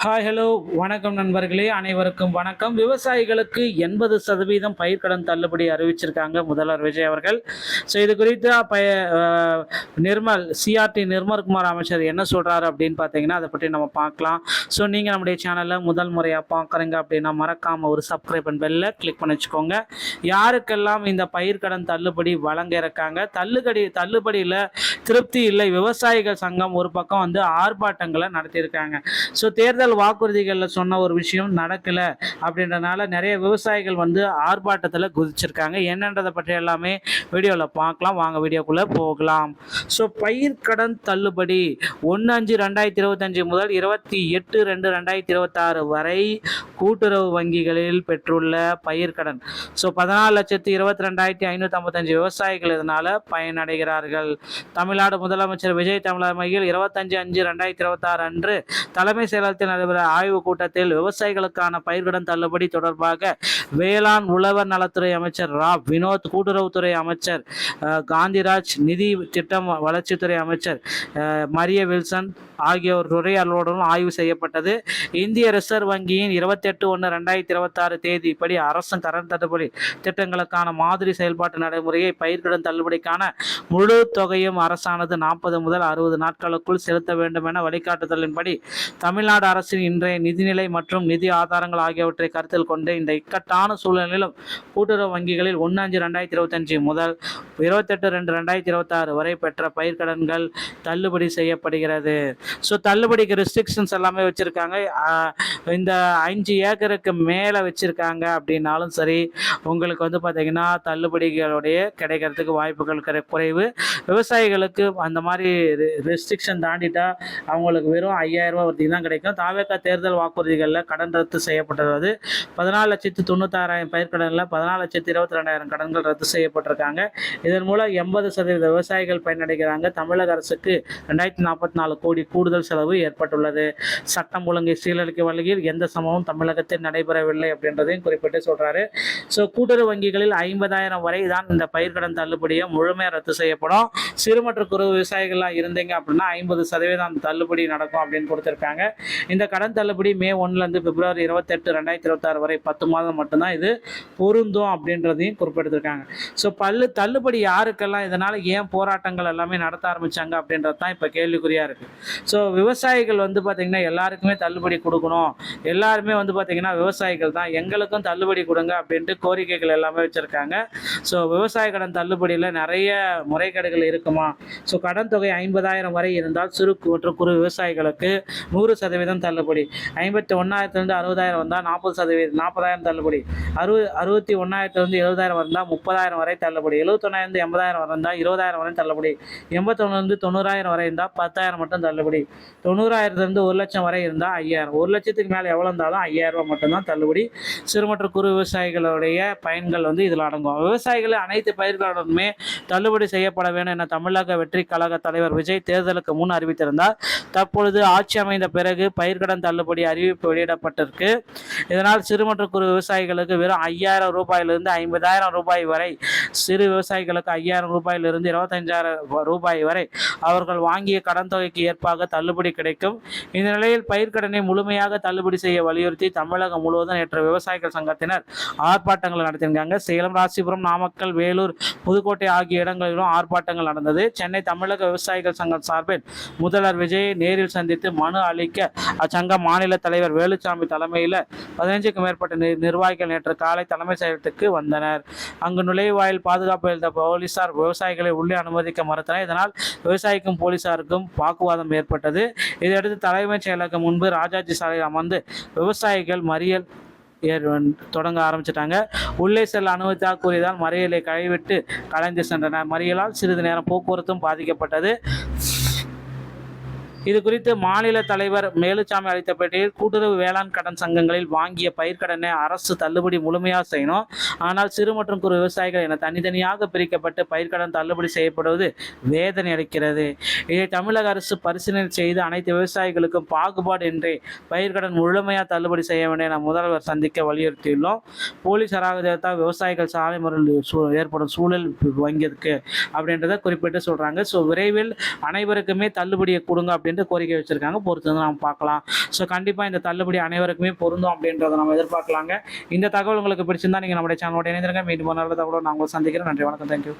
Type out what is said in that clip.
Hi hello வணக்கம் நண்பர்களே, அனைவருக்கும் வணக்கம். விவசாயிகளுக்கு 80% பயிர்க்கடன் தள்ளுபடி அறிவிச்சிருக்காங்க முதல்வர் விஜய் அவர்கள். ஸோ இது குறித்து நிர்மல் சிஆர்டி நிர்மல்குமார் அமைச்சர் என்ன சொல்கிறாரு அப்படின்னு பார்த்தீங்கன்னா அதை பற்றி நம்ம பார்க்கலாம். ஸோ நீங்கள் நம்முடைய சேனலில் முதல் முறையாக பார்க்குறீங்க அப்படின்னா மறக்காமல் ஒரு சப்ஸ்கிரைப் அண்ட் பெல்லை கிளிக் பண்ணி வச்சுக்கோங்க. யாருக்கெல்லாம் இந்த பயிர்க்கடன் தள்ளுபடி வழங்க இருக்காங்க, தள்ளுபடியில் திருப்தி இல்லை, விவசாயிகள் சங்கம் ஒரு பக்கம் வந்து ஆர்ப்பாட்டங்களை நடத்தியிருக்காங்க. ஸோ தேர்தல் வாக்குறுதிகளில் சொன்ன ஒரு விஷயம் நடக்கல அப்படின்றனால நிறைய விவசாயிகள் வந்து ஆர்ப்பாட்டத்தில் குதிச்சிருக்காங்க. என்னன்றதை பற்றி எல்லாமே வீடியோவில் பார்க்கலாம். வாங்க வீடியோக்குள்ளே போகலாம். ஸோ பயிர்க்கடன் தள்ளுபடி 1/5/2025 முதல் 28/2/2026 வரை கூட்டுறவு வங்கிகளில் பெற்றுள்ள பயிர்க்கடன். ஸோ 14,22,555 விவசாயிகள் இதனால் பயனடைகிறார்கள். தமிழ்நாடு முதலமைச்சர் விஜய் தலைமையில் 25/5/2026 அன்று தலைமை செயலகத்தில் நடைபெற ஆய்வுக் கூட்டத்தில் விவசாயிகளுக்கான பயிர்க்கடன் தள்ளுபடி தொடர்பாக வேளாண் உழவர் நலத்துறை அமைச்சர் ராவ் வினோத், கூட்டுறவுத்துறை அமைச்சர் காந்திராஜ், நிதி திட்டம் வளர்ச்சித்துறை அமைச்சர் மரிய வில்சன் ஆகியோர் துறை அலுவலருடன் ஆய்வு செய்யப்பட்டது. இந்திய ரிசர்வ் வங்கியின் 28/1/2026 தேதிப்படி அரசின் கடன் தள்ளுபடி திட்டங்களுக்கான மாதிரி செயல்பாட்டு நடைமுறையை பயிர்க்கடன் தள்ளுபடிக்கான முழு தொகையும் அரசானது 40 முதல் 60 நாட்களுக்குள் செலுத்த வேண்டும் என வழிகாட்டுதலின்படி தமிழ்நாடு அரசின் இன்றைய நிதிநிலை மற்றும் நிதி ஆதாரங்கள் ஆகியவற்றை கருத்தில் கொண்டு இந்த இக்கட்டான சூழ்நிலையிலும் கூட்டுறவு வங்கிகளில் 1/5/2025 முதல் 28/2/2026 வரை பெற்ற பயிர்க்கடன்கள் தள்ளுபடி செய்யப்படுகிறது. ஸோ தள்ளுபடிக்கு ரெஸ்ட்ரிக்ஷன்ஸ் எல்லாமே வச்சுருக்காங்க. இந்த 5 ஏக்கருக்கு மேலே வச்சுருக்காங்க அப்படின்னாலும் சரி, உங்களுக்கு வந்து பார்த்திங்கன்னா தள்ளுபடிகளுடைய கிடைக்கிறதுக்கு வாய்ப்புகள் குறைவு. விவசாயிகளுக்கு அந்த மாதிரி ரெஸ்ட்ரிக்ஷன் தாண்டிட்டா அவங்களுக்கு வெறும் 5,000 ரூபா வரைக்கும் தான் கிடைக்கும். தாவேகா தேர்தல் வாக்குறுதிகளில் கடன் ரத்து செய்யப்பட்டுள்ளது. 14,96,000 பயிர்க்கடனில் 14,22,000 கடன்கள் ரத்து செய்யப்பட்டிருக்காங்க. இதன் மூலம் 80% விவசாயிகள் பயனடைகிறாங்க. தமிழக அரசுக்கு 2044 கோடி கூடுதல் செலவு ஏற்பட்டுள்ளது. சட்டம் ஒழுங்கை சீரழிக்கும் வகையில் எந்த சம்பவமும் தமிழகத்தில் நடைபெறவில்லை அப்படின்றதையும் குறிப்பிட்டு சொல்றாரு. ஸோ கூட்டுறவு வங்கிகளில் 50,000 வரை தான் இந்த பயிர்க்கடன் தள்ளுபடியை முழுமையாக ரத்து செய்யப்படும். சிறு மற்றும் குறு விவசாயிகள்லாம் இருந்தீங்க அப்படின்னா 50% தள்ளுபடி நடக்கும் அப்படின்னு கொடுத்துருக்காங்க. இந்த கடன் தள்ளுபடி மே 1 பிப்ரவரி 28, 2026 வரை 10 மாதம் மட்டும்தான் இது பொருந்தும் அப்படின்றதையும் குறிப்பிட்டிருக்காங்க. ஸோ தள்ளுபடி யாருக்கெல்லாம், இதனால் ஏன் போராட்டங்கள் எல்லாமே நடத்த ஆரம்பித்தாங்க அப்படின்றது தான் இப்போ கேள்விக்குறியாக இருக்குது. ஸோ விவசாயிகள் வந்து பார்த்திங்கன்னா எல்லாருக்குமே தள்ளுபடி கொடுக்கணும், எல்லாருமே வந்து பார்த்திங்கன்னா விவசாயிகள் தான், எங்களுக்கும் தள்ளுபடி கொடுங்க அப்படின்ட்டு கோரிக்கைகள் எல்லாமே வச்சுருக்காங்க. ஸோ விவசாய கடன் தள்ளுபடியில் நிறைய முறைகேடுகள் இருக்குமா? ஸோ கடன் தொகை 50,000 வரை இருந்தால் சிறு மற்றும் குறு விவசாயிகளுக்கு 100% தள்ளுபடி. 51,000 60,000 வந்தால் 40,000 தள்ளுபடி. 61,000 70,000 வந்தால் 30,000 வரை தள்ளுபடி. 71,000 80,000 வந்தால் 20,000 வரை தள்ளுபடி. 81 90,000 வரை இருந்தால் 10,000 மட்டும் தள்ளுபடி. 90,000 1 லட்சம் வரை இருந்தால் 5,000. 1 லட்சத்துக்கு மேலே எவ்வளோ இருந்தாலும் 5,000 ரூபா மட்டும்தான் தள்ளுபடி. சிறு மற்றும் குறு விவசாயிகளுடைய பயன்கள் வந்து இதில் அடங்கும். விவசாயிகள் அனைத்து பயிர்களுடனுமே தள்ளுபடி செய்யப்பட வேண்டும் என தமிழக வெற்றி கழக தலைவர் விஜய் தேர்தலுக்கு முன் அறிவித்திருந்தார். தற்பொழுது ஆட்சி அமைந்த பிறகு பயிர்க்கடன் தள்ளுபடி அறிவிப்பு வெளியிடப்பட்டிருக்கு. இதனால் சிறு மற்றும் குறு விவசாயிகளுக்கு வெறும் 5,000 ரூபாயிலிருந்து 50,000 ரூபாய் வரை, சிறு விவசாயிகளுக்கு 5,000 ரூபாயிலிருந்து 25,000 ரூபாய் வரை அவர்கள் வாங்கிய கடன் தொகைக்கு ஏற்பாக தள்ளுபடி கிடைக்கும். இந்த நிலையில் பயிர்க்கடனை முழுமையாக தள்ளுபடி செய்ய வலியுறுத்தி தமிழகம் முழுவதும் நேற்று விவசாயிகள் சங்கத்தினர் ஆர்ப்பாட்டங்கள் நடத்தியிருக்காங்க. சேலம், ராசிபுரம், நாமக்கல், வேலூர், புதுக்கோட்டை ஆகிய இடங்களிலும் ஆர்ப்பாட்டங்கள் நடந்தது. சென்னை தமிழக விவசாயிகள் சங்கம் சார்பில் முதல்வர் விஜயை நேரில் சந்தித்து மனு அளிக்க அச்சங்க மாநில தலைவர் வேலுச்சாமி தலைமையில் 15க்கும் மேற்பட்ட நிர்வாகிகள் நேற்று காலை தலைமை செயலகத்துக்கு வந்தனர். அங்கு நுழைவாயில் பாதுகாப்பு அளித்த போலீசார் விவசாயிகளை உள்ளே அனுமதிக்க மறுத்தனர். இதனால் விவசாயிக்கும் போலீசாருக்கும் வாக்குவாதம் ஏற்பட்டது. இதையடுத்து தலைமைச் செயலகம் முன்பு ராஜாஜி சாலையில் அமர்ந்து விவசாயிகள் மறியல் தொடங்க ஆரம்பிச்சிட்டாங்க. உள்ளே செல்ல அனுமதியாக கூறியதால் மறியலை கைவிட்டு கலைந்து சென்றனர். மறியலால் சிறிது நேரம் போக்குவரத்தும் பாதிக்கப்பட்டது. இது குறித்து மாநில தலைவர் மேலுச்சாமி அளித்த பேட்டியில், கூட்டுறவு வேளாண் கடன் சங்கங்களில் வாங்கிய பயிர்க்கடனை அரசு தள்ளுபடி முழுமையாக செய்யணும். ஆனால் சிறு மற்றும் குறு விவசாயிகள் என தனித்தனியாக பிரிக்கப்பட்டு பயிர்க்கடன் தள்ளுபடி செய்யப்படுவது வேதனை அளிக்கிறது. இதை தமிழக அரசு பரிசீலனை செய்து அனைத்து விவசாயிகளுக்கும் பாகுபாடு இன்றி பயிர்க்கடன் முழுமையாக தள்ளுபடி செய்ய வேண்டும் என முதல்வர் சந்திக்க வலியுறுத்தியுள்ளோம். போலீஸ் அராஜகத்தால் விவசாயிகள் சாலை முறையில் ஏற்படும் சூழல் வங்கியதுக்கு அப்படின்றத குறிப்பிட்டு சொல்றாங்க. ஸோ விரைவில் அனைவருக்குமே தள்ளுபடியை கொடுங்க அப்படின்னு அப்படின்ட்டு கோரிக்கை வச்சிருக்காங்க. பொறுத்து வந்து நம்ம பார்க்கலாம். ஸோ கண்டிப்பாக இந்த தள்ளுபடி அனைவருக்குமே பொருந்தும் அப்படின்றத நம்ம எதிர்பார்க்கலாங்க. இந்த தகவல் உங்களுக்கு பிடிச்சிருந்தா நீங்கள் நம்முடைய சேனலோட இணைந்திருங்க. மீண்டும் ஒரு நல்ல தகவலோடு நான் உங்களை சந்திக்கிறேன். நன்றி, வணக்கம், தேங்க்யூ.